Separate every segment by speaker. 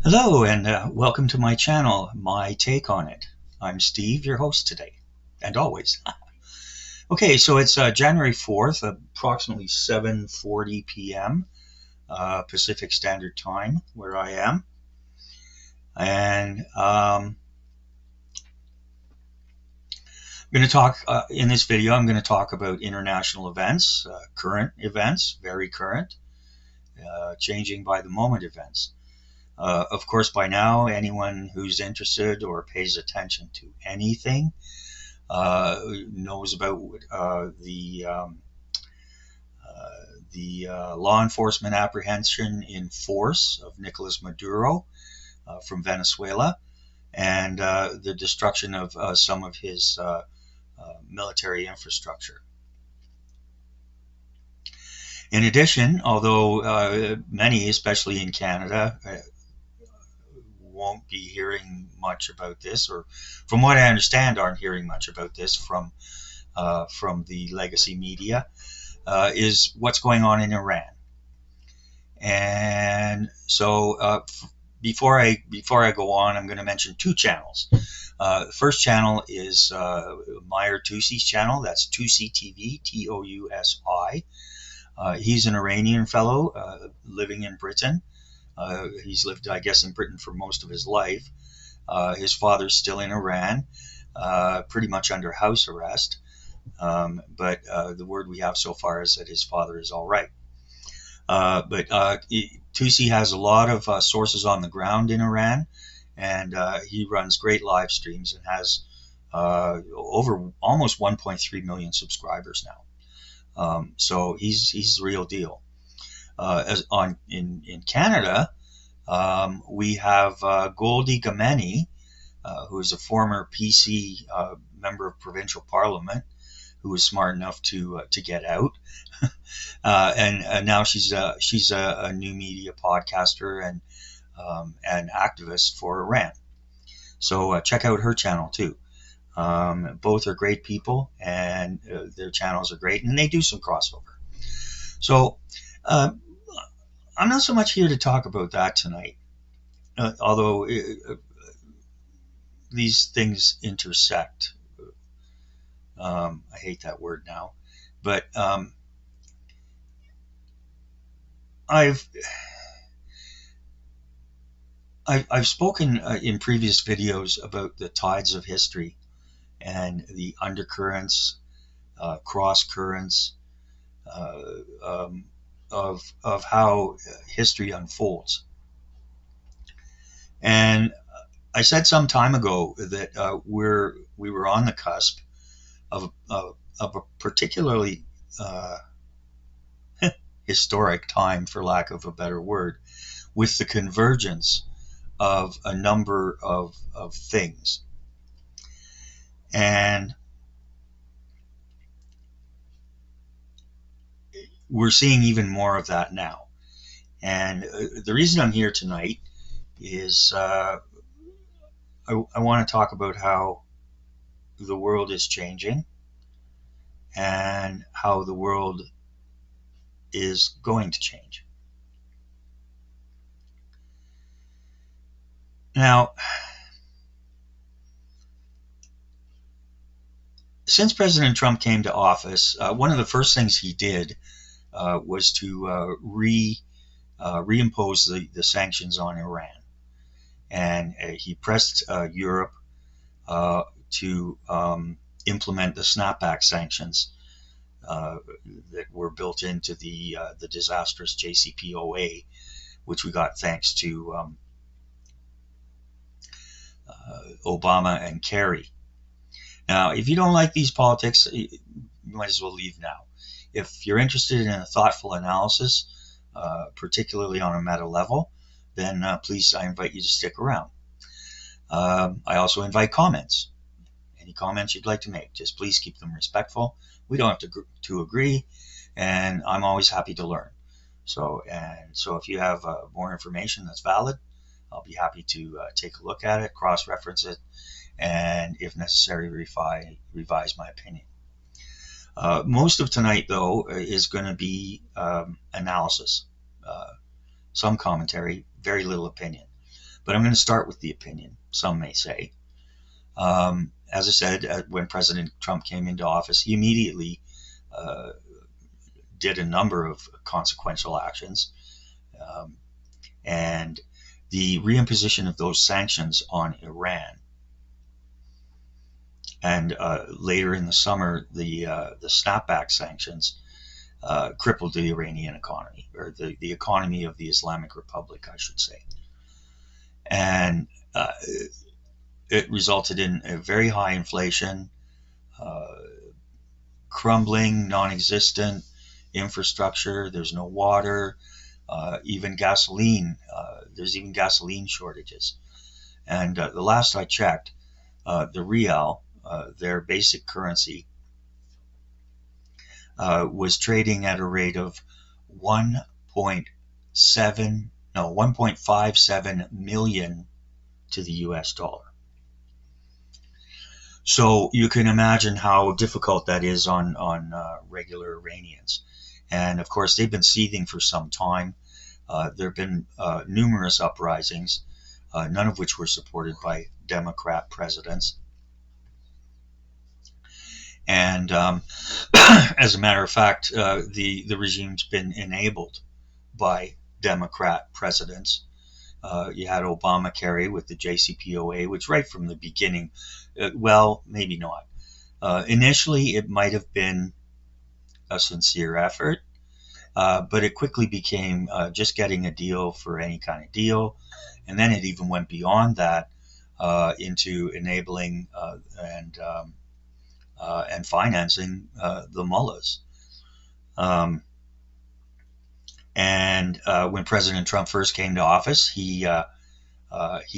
Speaker 1: Hello and welcome to my channel, My Take on It. I'm Steve, your host today, and always. Okay, so it's January 4th, approximately 7:40 p.m. Pacific Standard Time, where I am. And I'm going to talk, in this video, I'm going to talk about international events, current events, very current, changing by the moment events. Of course, by now, anyone who's interested or pays attention to anything knows about the law enforcement apprehension in force of Nicolas Maduro from Venezuela, and the destruction of some of his military infrastructure. In addition, although many, especially in Canada, won't be hearing much about this, or from what I understand, aren't hearing much about this from the legacy media, is what's going on in Iran. And so before I go on, I'm going to mention two channels. The first channel is Meyer Tusi's channel. That's Tusi TV, Tousi. He's an Iranian fellow living in Britain. He's lived, I guess, in Britain for most of his life. His father's still in Iran, pretty much under house arrest. But the word we have so far is that his father is all right. But Tusi has a lot of sources on the ground in Iran, and he runs great live streams and has over almost 1.3 million subscribers now. So he's the real deal. In Canada, we have Goldie Gameni, who is a former PC member of provincial parliament, who was smart enough to get out, and now she's a new media podcaster and activist for Iran. So check out her channel too. Both are great people, and their channels are great, and they do some crossover. So I'm not so much here to talk about that tonight, although these things intersect. I hate that word now, but I've spoken in previous videos about the tides of history and the undercurrents, cross currents of how history unfolds. And I said some time ago that we were on the cusp of a particularly historic time, for lack of a better word, with the convergence of a number of things. And we're seeing even more of that now. And the reason I'm here tonight is I want to talk about how the world is changing and how the world is going to change. Now, since President Trump came to office, one of the first things he did was to reimpose the sanctions on Iran. And he pressed Europe to implement the snapback sanctions that were built into the disastrous JCPOA, which we got thanks to Obama and Kerry. Now, if you don't like these politics, you might as well leave now. If you're interested in a thoughtful analysis, particularly on a meta level, then please, I invite you to stick around. I also invite comments. Any comments you'd like to make, just please keep them respectful. We don't have to agree, and I'm always happy to learn. So if you have more information that's valid, I'll be happy to take a look at it, cross-reference it, and if necessary, revise my opinion. Most of tonight, though, is going to be analysis, some commentary, very little opinion. But I'm going to start with the opinion, some may say. As I said, when President Trump came into office, he immediately did a number of consequential actions. And the reimposition of those sanctions on Iran, and later in the summer, the snapback sanctions crippled the Iranian economy, or the economy of the Islamic Republic, I should say. And it resulted in a very high inflation, crumbling, non-existent infrastructure. There's no water, even gasoline. There's even gasoline shortages. And the last I checked, the rial, their basic currency, was trading at a rate of 1.57 million to the US dollar. So you can imagine how difficult that is on regular Iranians. And of course, they've been seething for some time. There have been numerous uprisings, none of which were supported by Democrat presidents. And as a matter of fact, the regime's been enabled by Democrat presidents. You had Obamacare with the JCPOA, which right from the beginning, well, maybe not. Initially, it might have been a sincere effort, but it quickly became just getting a deal for any kind of deal. And then it even went beyond that into enabling and financing the mullahs. And when President Trump first came to office, he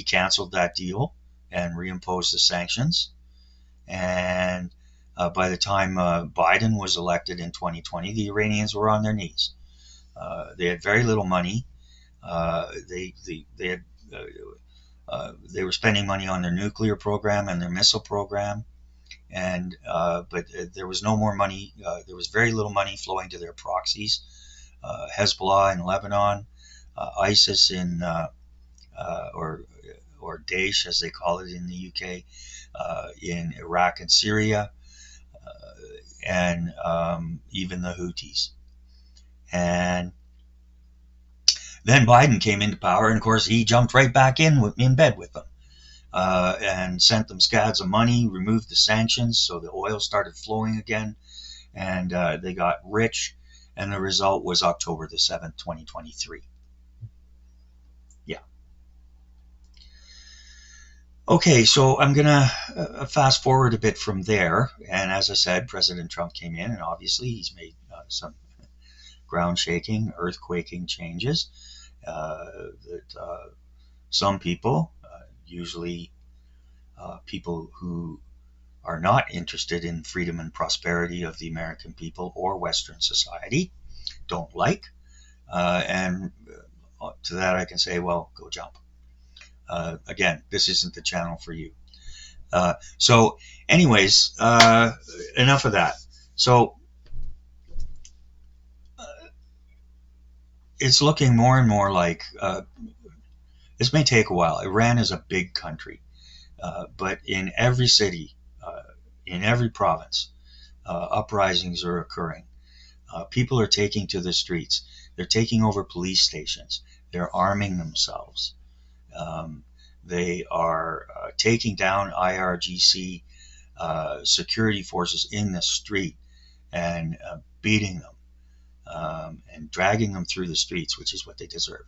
Speaker 1: canceled that deal and reimposed the sanctions. And by the time Biden was elected in 2020, the Iranians were on their knees. They had very little money. They were spending money on their nuclear program and their missile program, but there was no more money. There was very little money flowing to their proxies, Hezbollah in Lebanon, ISIS in or Daesh as they call it in the UK, in Iraq and Syria, and even the Houthis. And then Biden came into power, and of course he jumped right back in bed with them, and sent them scads of money, removed the sanctions, so the oil started flowing again, and they got rich. And the result was October the 7th, 2023. Yeah. Okay, so I'm going to fast forward a bit from there. And as I said, President Trump came in, and obviously he's made some ground-shaking, earth-quaking changes that some people, usually people who are not interested in freedom and prosperity of the American people or Western society, don't like. And to that I can say, well, go jump. Again, this isn't the channel for you. So anyways, enough of that. So it's looking more and more like this may take a while. Iran is a big country, but in every city, in every province, uprisings are occurring. People are taking to the streets. They're taking over police stations. They're arming themselves. They are taking down IRGC security forces in the street and beating them and dragging them through the streets, which is what they deserve.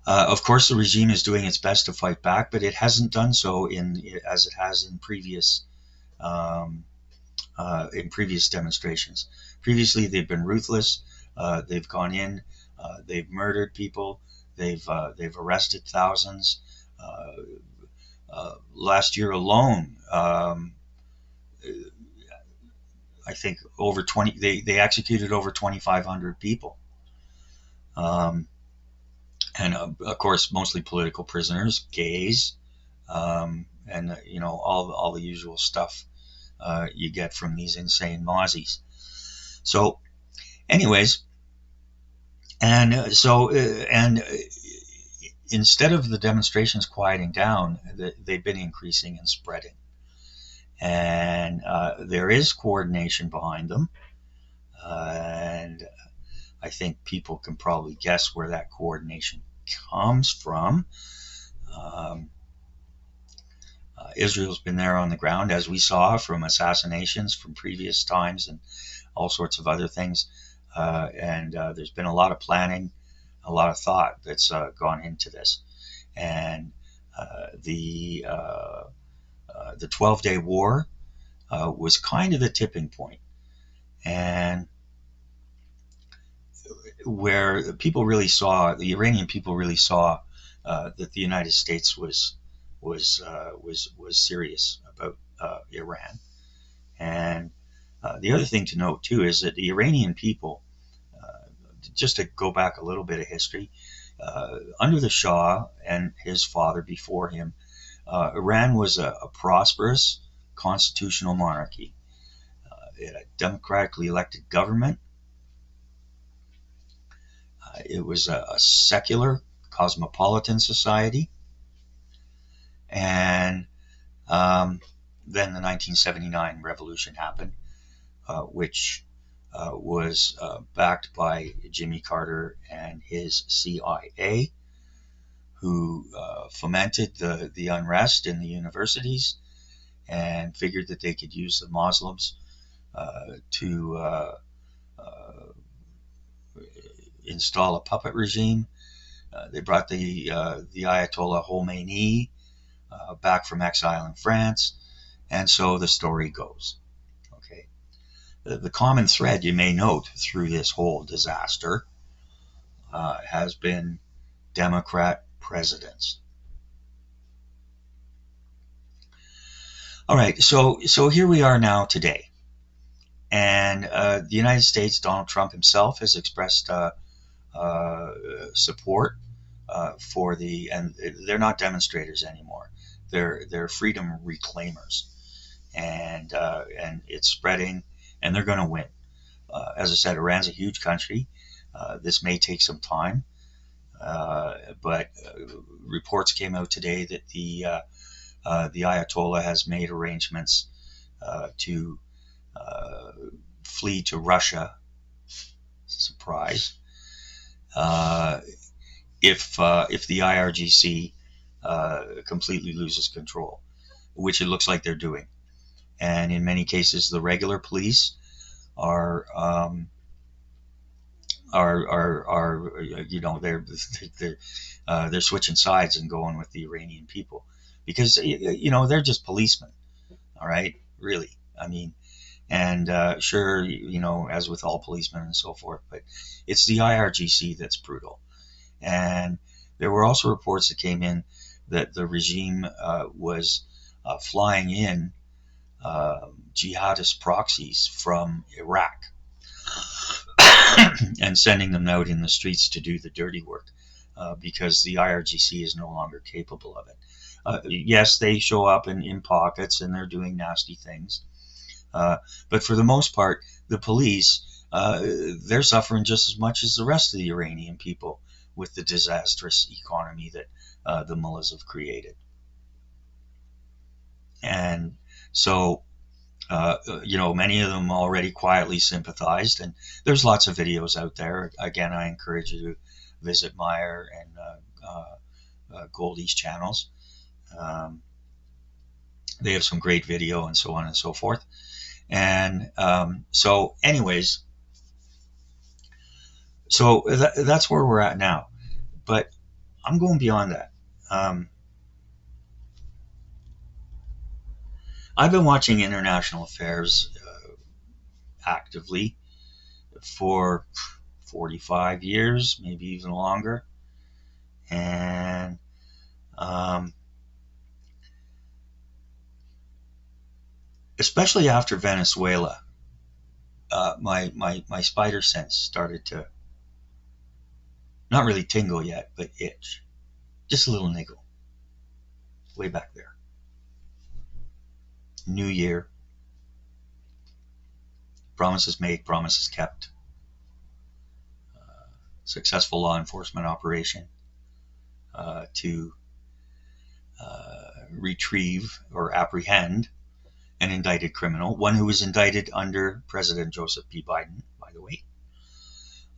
Speaker 1: Of course, the regime is doing its best to fight back, but it hasn't done so as it has in previous demonstrations. Previously, they've been ruthless. They've gone in. They've murdered people. They've arrested thousands. Last year alone, I think over 20. They executed over 2,500 people. And of course, mostly political prisoners, gays, and all the usual stuff you get from these insane mozzies. So, anyways, and instead of the demonstrations quieting down, they've been increasing and spreading. And there is coordination behind them. And I think people can probably guess where that coordination comes from. Israel's been there on the ground, as we saw from assassinations from previous times and all sorts of other things. And there's been a lot of planning, a lot of thought that's gone into this. And the 12-day war was kind of the tipping point, and where people really saw, the Iranian people really saw that the United States was serious about Iran. And the other thing to note too is that the Iranian people, just to go back a little bit of history, under the Shah and his father before him, Iran was a prosperous constitutional monarchy. It had a democratically elected government. It was a secular, cosmopolitan society. And then the 1979 revolution happened, which was backed by Jimmy Carter and his CIA, who fomented the unrest in the universities and figured that they could use the Muslims to install a puppet regime. They brought the Ayatollah Khomeini back from exile in France, and so the story goes. Okay, the common thread you may note through this whole disaster has been Democrat presidents. All right, so here we are now today, and the United States, Donald Trump himself has expressed support for and they're not demonstrators anymore. They're freedom reclaimers, and it's spreading, and they're going to win. As I said, Iran's a huge country. This may take some time, but reports came out today that the Ayatollah has made arrangements to flee to Russia. Surprise. If the IRGC completely loses control, which it looks like they're doing, and in many cases the regular police are you know, they're switching sides and going with the Iranian people, because you know, they're just policemen. All right, really. I mean, and sure, you know, as with all policemen and so forth, but it's the IRGC that's brutal. And there were also reports that came in that the regime was flying in jihadist proxies from Iraq and sending them out in the streets to do the dirty work, because the IRGC is no longer capable of it. Yes, they show up in pockets and they're doing nasty things. But for the most part, the police, they're suffering just as much as the rest of the Iranian people with the disastrous economy that the mullahs have created. And so, you know, many of them already quietly sympathized, and there's lots of videos out there. Again, I encourage you to visit Meyer and Goldie's channels. They have some great video and so on and so forth. And so anyways, so that's where we're at now. But I'm going beyond that. I've been watching international affairs actively for 45 years, maybe even longer. And especially after Venezuela, my spider sense started to not really tingle yet, but itch. Just a little niggle. Way back there. New year. Promises made, promises kept. Successful law enforcement operation. to retrieve or apprehend an indicted criminal, one who was indicted under President Joseph P. Biden, by the way,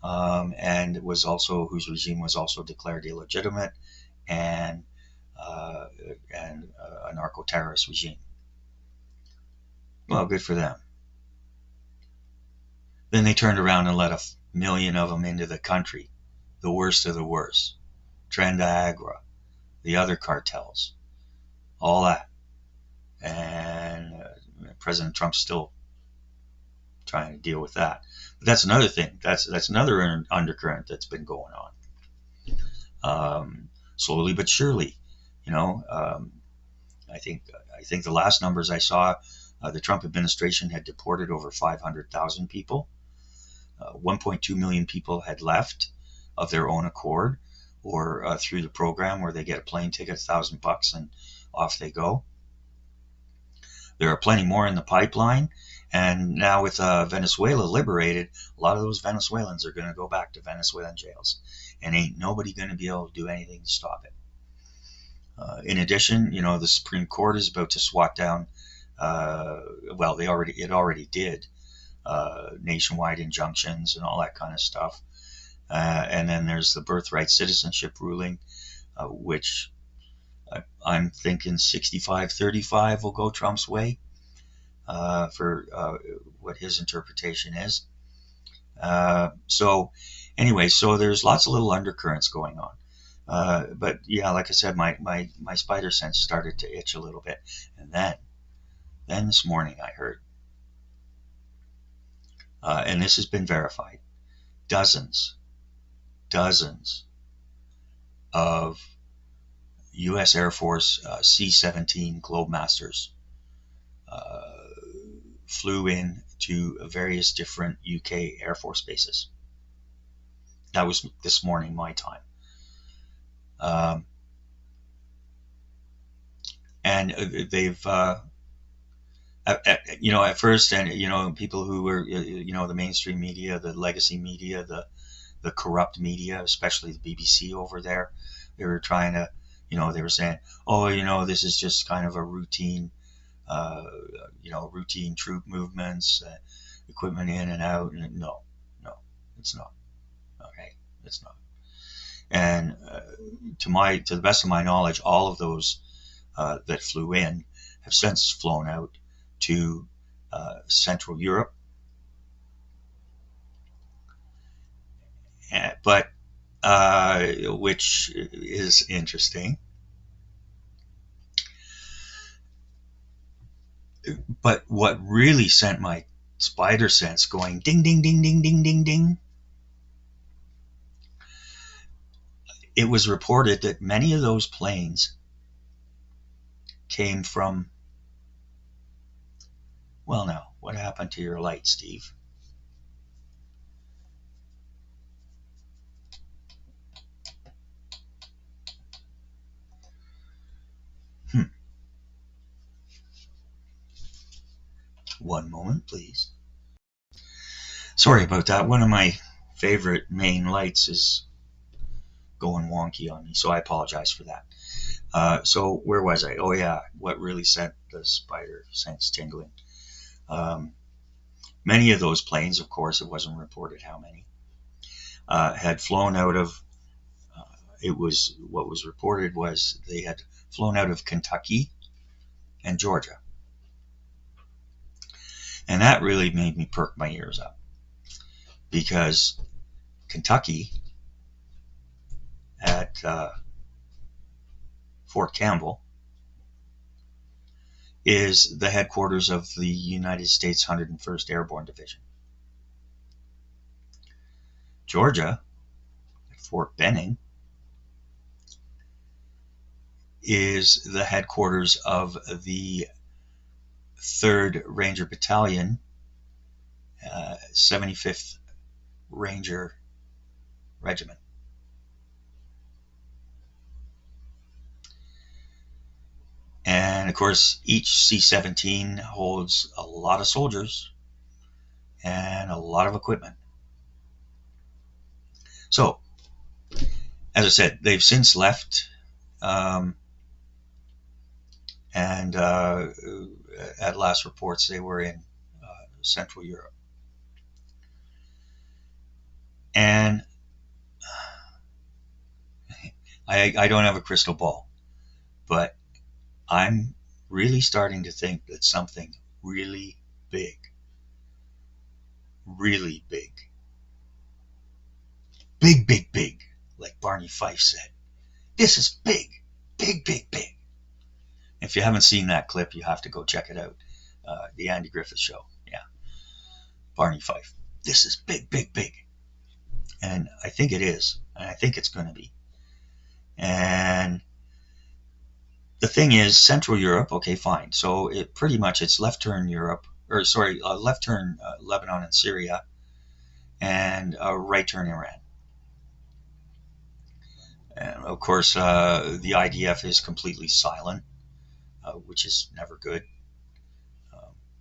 Speaker 1: and was also whose regime was also declared illegitimate and a narco-terrorist regime. Well, good for them. Then they turned around and let a million of them into the country, the worst of the worst. Trendagra, the other cartels, all that. And President Trump's still trying to deal with that. But that's another thing. That's another undercurrent that's been going on. Slowly but surely, I think the last numbers I saw, the Trump administration had deported over 500,000 people. 1.2 million people had left of their own accord, or through the program where they get a plane ticket, $1,000, and off they go. There are plenty more in the pipeline, and now with Venezuela liberated, a lot of those Venezuelans are going to go back to Venezuelan jails, and ain't nobody going to be able to do anything to stop it. In addition, the Supreme Court is about to swat down. It already did nationwide injunctions and all that kind of stuff. And then there's the birthright citizenship ruling, which I'm thinking 65-35 will go Trump's way for what his interpretation is. So there's lots of little undercurrents going on. But yeah, like I said, my spider sense started to itch a little bit. And then this morning I heard, and this has been verified, dozens of U.S. Air Force C-17 Globemasters flew in to various different UK Air Force bases. That was this morning, my time. And they've, at first, and, people who were, the mainstream media, the legacy media, the corrupt media, especially the BBC over there, they were trying to, they were saying, this is just kind of a routine, routine troop movements, equipment in and out. And no, it's not. Okay, it's not. And to the best of my knowledge, all of those that flew in have since flown out to Central Europe. But which is interesting. But what really sent my spider sense going ding, ding, ding, ding, ding, ding, ding, it was reported that many of those planes came from, well, now, what happened to your light, Steve? One moment, please. Sorry about that. One of my favorite main lights is going wonky on me, so I apologize for that. So where was I? Oh yeah, what really sent the spider sense tingling. Many of those planes, of course, it wasn't reported how many, had flown out of, what was reported was they had flown out of Kentucky and Georgia. And that really made me perk my ears up, because Kentucky at Fort Campbell is the headquarters of the United States 101st Airborne Division. Georgia, at Fort Benning, is the headquarters of the 3rd Ranger Battalion, 75th Ranger Regiment. And of course, each C-17 holds a lot of soldiers and a lot of equipment. So, as I said, they've since left, and at last reports they were in Central Europe. And I don't have a crystal ball, but I'm really starting to think that something really big, big, like Barney Fife said, this is big, big. If you haven't seen that clip, you have to go check it out. The Andy Griffith Show. Yeah. Barney Fife. This is big. And I think it is. And I think it's going to be. And the thing is, Central Europe, okay, fine. So it pretty much, it's left turn Europe, or sorry, left turn Lebanon and Syria, and right turn Iran. And of course, the IDF is completely silent, which is never good.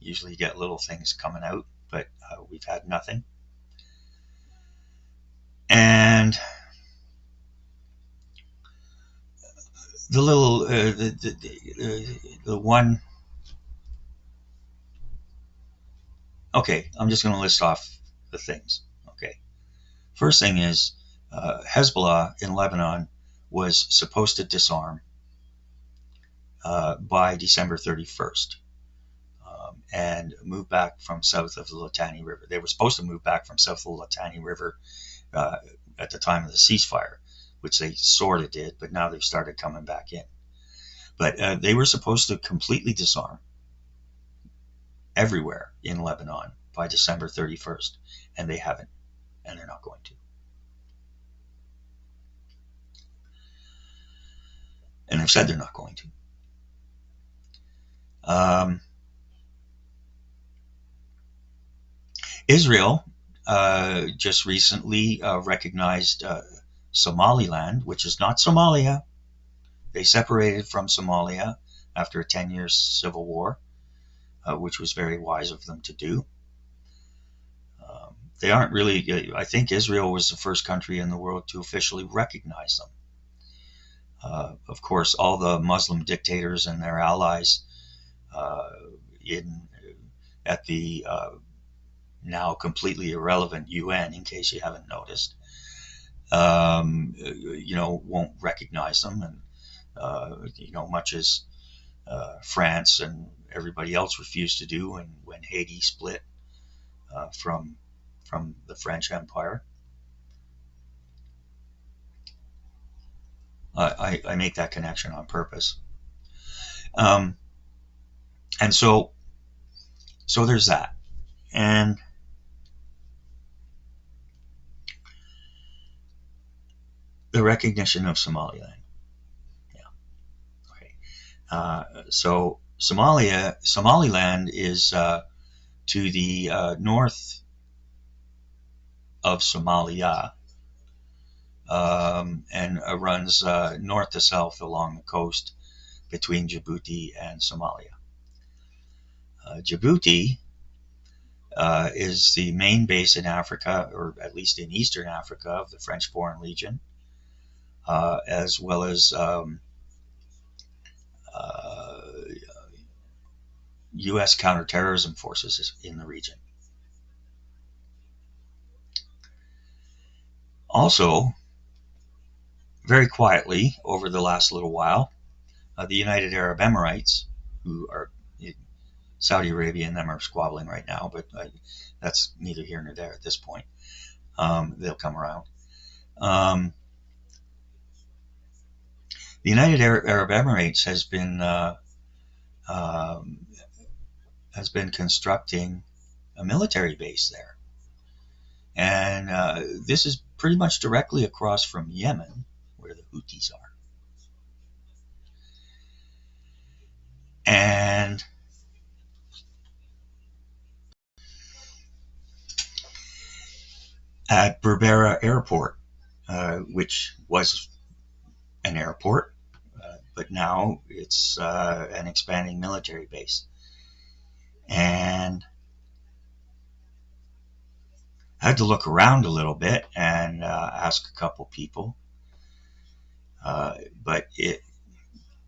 Speaker 1: Usually you get little things coming out, but we've had nothing. And the little, the one, okay, I'm just going to list off the things. Okay. First thing is Hezbollah in Lebanon was supposed to disarm by December 31st and move back from south of the Litani River. They were supposed to move back from south of the Litani River at the time of the ceasefire, which they sort of did, but now they've started coming back in. But they were supposed to completely disarm everywhere in Lebanon by December 31st, and they haven't, and they're not going to. And they've said they're not going to. Israel just recently recognized Somaliland, which is not Somalia. They separated from Somalia after a 10-year civil war, which was very wise of them to do. They aren't really, I think Israel was the first country in the world to officially recognize them. Of course, all the Muslim dictators and their allies at the now completely irrelevant UN, in case you haven't noticed, won't recognize them, and much as France and everybody else refused to do, and when Haiti split from the French Empire. I make that connection on purpose. And so there's that. And the recognition of Somaliland. Yeah. Okay. So Somaliland is to the north of Somalia, and runs north to south along the coast between Djibouti and Somalia. Djibouti is the main base in Africa, or at least in Eastern Africa, of the French Foreign Legion, as well as U.S. counterterrorism forces in the region. Also, very quietly over the last little while, the United Arab Emirates, who are Saudi Arabia and them are squabbling right now, but that's neither here nor there at this point. They'll come around. The United Arab Emirates has been constructing a military base there, and this is pretty much directly across from Yemen, where the Houthis are. And at Berbera Airport, which was an airport, but now it's an expanding military base. And I had to look around a little bit and ask a couple people. But it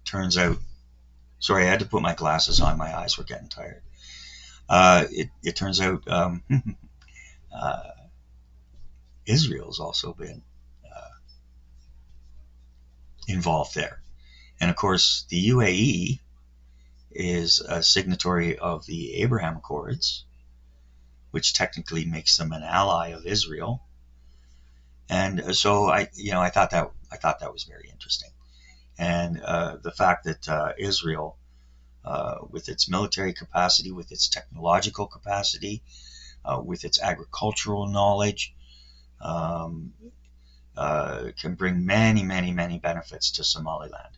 Speaker 1: turns out, sorry, I had to put my glasses on. My eyes were getting tired. It turns out uh, Israel's also been involved there. And of course, the UAE is a signatory of the Abraham Accords, which technically makes them an ally of Israel. And so I thought that was very interesting. And the fact that Israel, with its military capacity, with its technological capacity, with its agricultural knowledge, um, can bring many, many, many benefits to Somaliland.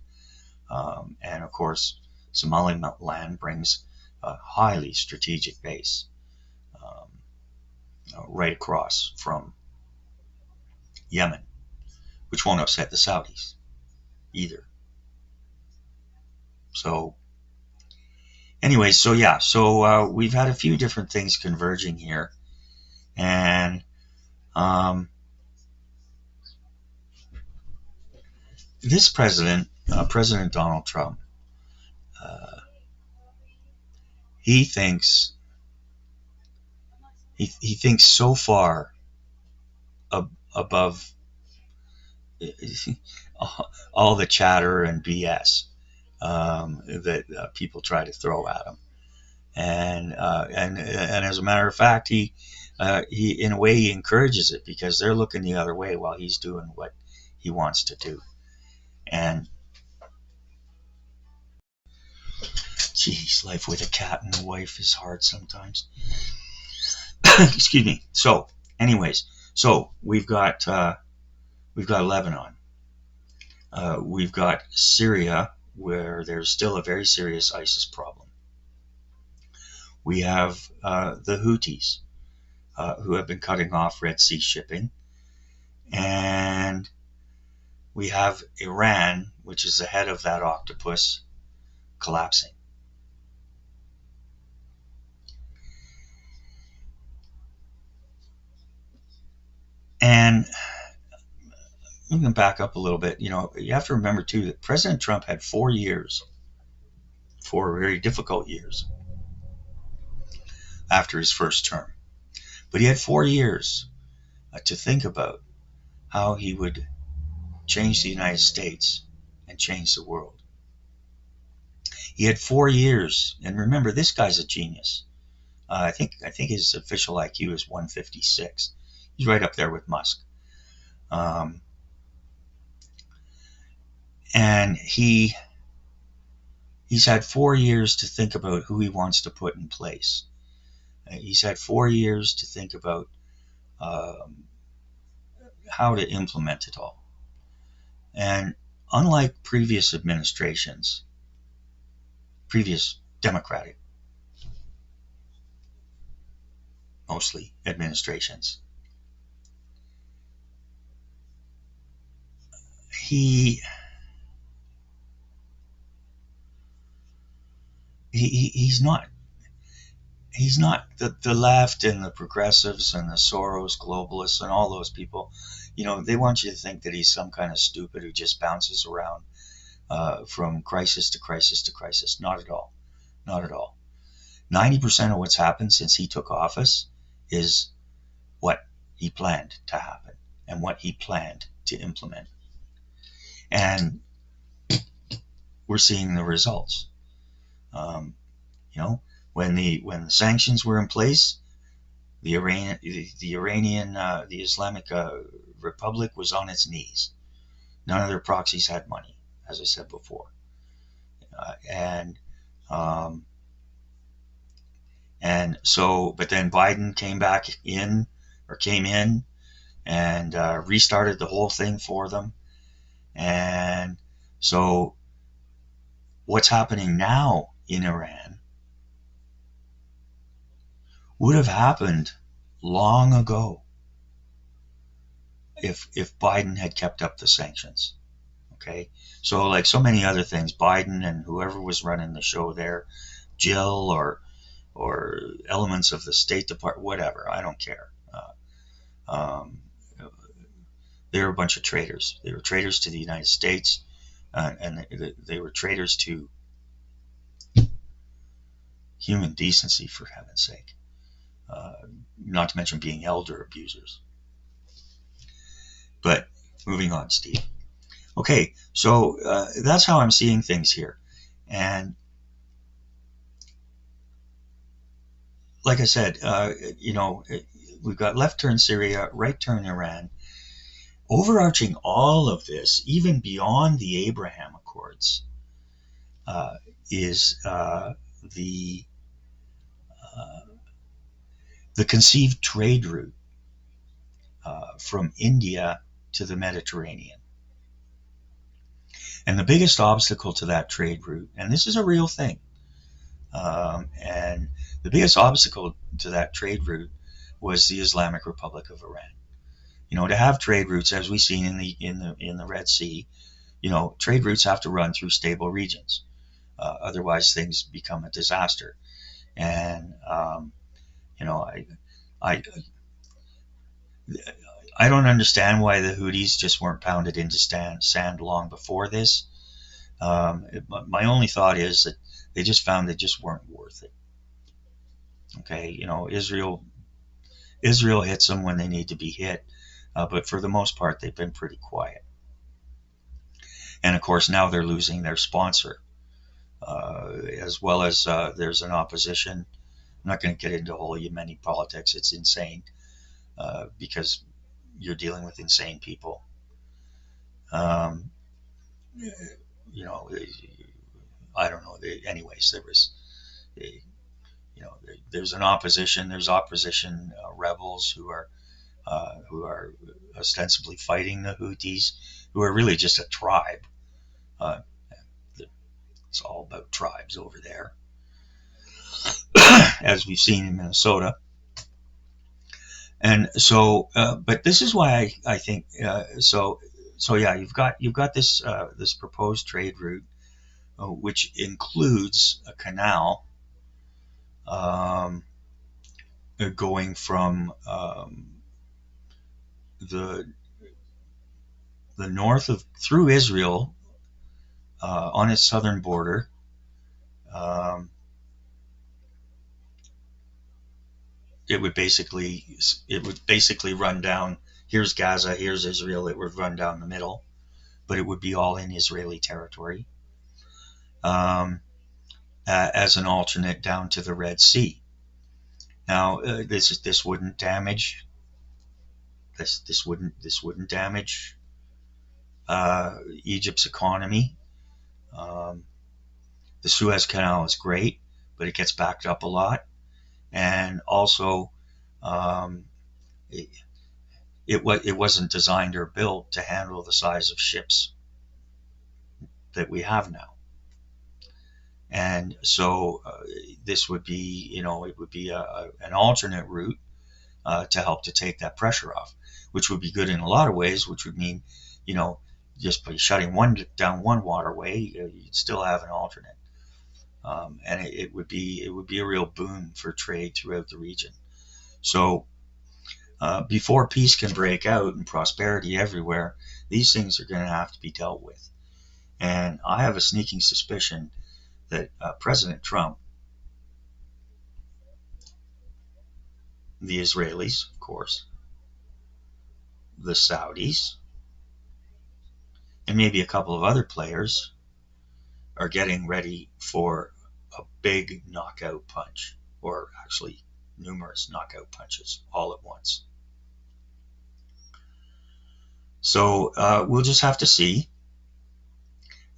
Speaker 1: And of course, Somaliland brings a highly strategic base um, right across from Yemen, which won't upset the Saudis either. So, anyway, so yeah, so we've had a few different things converging here, and um, this president, President Donald Trump, uh, he thinks he thinks so far above all the chatter and BS that people try to throw at him, and as a matter of fact, he in a way he encourages it because they're looking the other way while he's doing what he wants to do. And geez, life with a cat and a wife is hard sometimes. Excuse me. So, anyways, so we've got Lebanon, we've got Syria, where there's still a very serious ISIS problem. We have the Houthis, who have been cutting off Red Sea shipping, and we have Iran, which is the head of that octopus, collapsing. And we can back up a little bit. You have to remember too that President Trump had 4 years, 4 very difficult years after his first term. But he had 4 years to think about how he would change the United States and change the world. He had 4 years, and remember, this guy's a genius. I think his official IQ is 156. He's right up there with Musk. Um, and he's had 4 years to think about who he wants to put in place. He's had 4 years to think about um, how to implement it all. And unlike previous administrations, previous Democratic, mostly administrations, he he's not the left and the progressives and the Soros globalists and all those people. They want you to think that he's some kind of stupid who just bounces around from crisis to crisis to crisis. Not at all. Not at all. 90% of what's happened since he took office is what he planned to happen and what he planned to implement. And we're seeing the results. Um, you know, when the sanctions were in place, the Islamic Republic was on its knees. None of their proxies had money, as I said before, um, and so. But then Biden came in and restarted the whole thing for them, and so what's happening now in Iran would have happened long ago if Biden had kept up the sanctions. Okay, so like so many other things, Biden and whoever was running the show there, Jill or elements of the State Department, whatever, I don't care. Um, They were a bunch of traitors. They were traitors to the United States, and they were traitors to human decency, for heaven's sake. Not to mention being elder abusers. But moving on, Steve. Okay, so that's how I'm seeing things here. And like I said, we've got left turn Syria, right turn Iran. Overarching all of this, even beyond the Abraham Accords, is the the conceived trade route from India to the Mediterranean. And the biggest obstacle to that trade route, and this is a real thing, and the biggest obstacle to that trade route was the Islamic Republic of Iran. To have trade routes, as we've seen in the Red Sea, trade routes have to run through stable regions. Otherwise, things become a disaster. And I I don't understand why the Houthis just weren't pounded into sand long before this. My only thought is that they just found they just weren't worth it. Okay, Israel hits them when they need to be hit, but for the most part, they've been pretty quiet. And of course, now they're losing their sponsor, as well as there's an opposition. I'm not going to get into whole Yemeni politics. It's insane because you're dealing with insane people. I don't know. Anyways, there's an opposition. There's opposition rebels who are ostensibly fighting the Houthis, who are really just a tribe. It's all about tribes over there, as we've seen in Minnesota. And so, but this is why I think so. So yeah, you've got this this proposed trade route, which includes a canal going from the north of through Israel on its southern border. It would basically run down. Here's Gaza, here's Israel. It would run down the middle, but it would be all in Israeli territory, as an alternate down to the Red Sea. Now, this wouldn't damage. This wouldn't damage Egypt's economy. The Suez Canal is great, but it gets backed up a lot, and also it wasn't designed or built to handle the size of ships that we have now. And so this would be, it would be an alternate route to help to take that pressure off, which would be good in a lot of ways, which would mean, just by shutting down one waterway, you'd still have an alternate. And it would be a real boon for trade throughout the region. So before peace can break out and prosperity everywhere, these things are going to have to be dealt with. And I have a sneaking suspicion that President Trump, the Israelis, of course, the Saudis, and maybe a couple of other players are getting ready for a big knockout punch, or actually numerous knockout punches all at once. So we'll just have to see.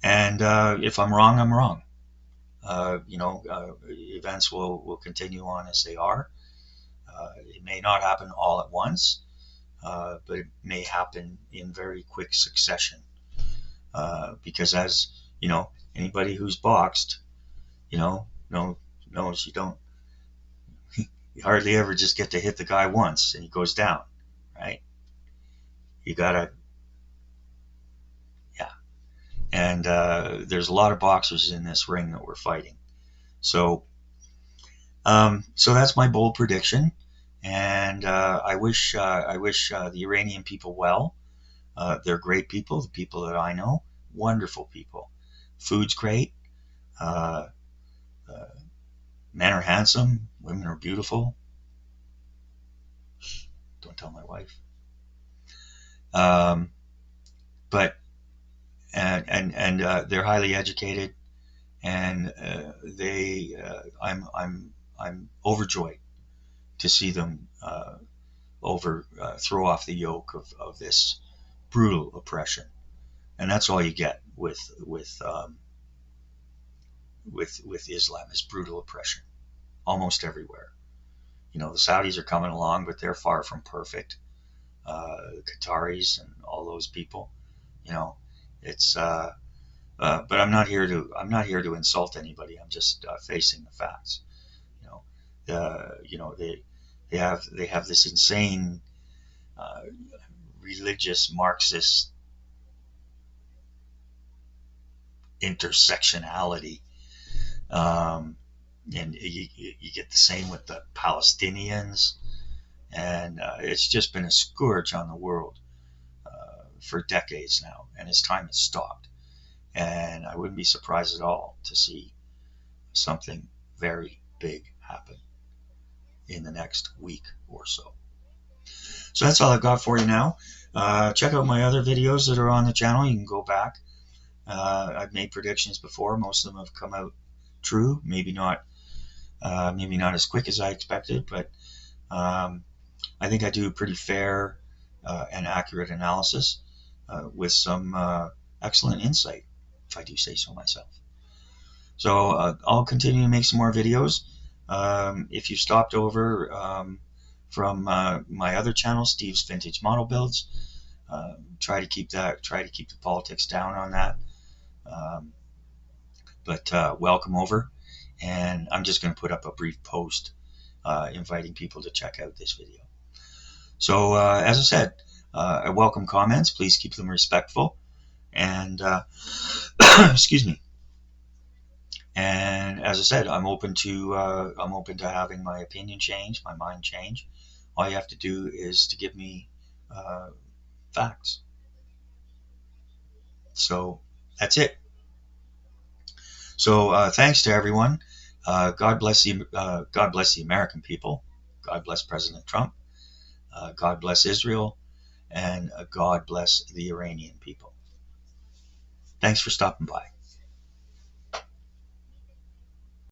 Speaker 1: And if I'm wrong, I'm wrong. Events will continue on as they are. It may not happen all at once, but it may happen in very quick succession. Because as anybody who's boxed, knows you don't. You hardly ever just get to hit the guy once and he goes down, right? You gotta, yeah. And there's a lot of boxers in this ring that we're fighting. So that's my bold prediction, and I wish the Iranian people well. They're great people. The people that I know, wonderful people. Food's great. Uh, uh, Men are handsome. Women are beautiful. Don't tell my wife. Um, but and they're highly educated, and I'm overjoyed to see them throw off the yoke of this brutal oppression, and that's all you get with Islam is brutal oppression almost everywhere. You know, the Saudis are coming along, but they're far from perfect. The Qataris and all those people, you know, it's. But I'm not here to insult anybody. I'm just facing the facts. You know, they have this insane uh, religious Marxist intersectionality. Um, and you get the same with the Palestinians, and it's just been a scourge on the world for decades now, and it's time it stopped. And I wouldn't be surprised at all to see something very big happen in the next week or so. So that's all I've got for you now. Check out my other videos that are on the channel. You can go back. I've made predictions before. Most of them have come out true. Maybe not as quick as I expected, but I think I do a pretty fair and accurate analysis with some excellent insight, if I do say so myself. So I'll continue to make some more videos. If you stopped over from my other channel, Steve's Vintage Model Builds, try to keep the politics down on that. But welcome over, and I'm just going to put up a brief post inviting people to check out this video. So as I said, I welcome comments. Please keep them respectful, and excuse me. And as I said, I'm open to having my opinion change, my mind change. All you have to do is to give me facts. So that's it. So thanks to everyone. God bless the American people. God bless President Trump. God bless Israel, and God bless the Iranian people. Thanks for stopping by.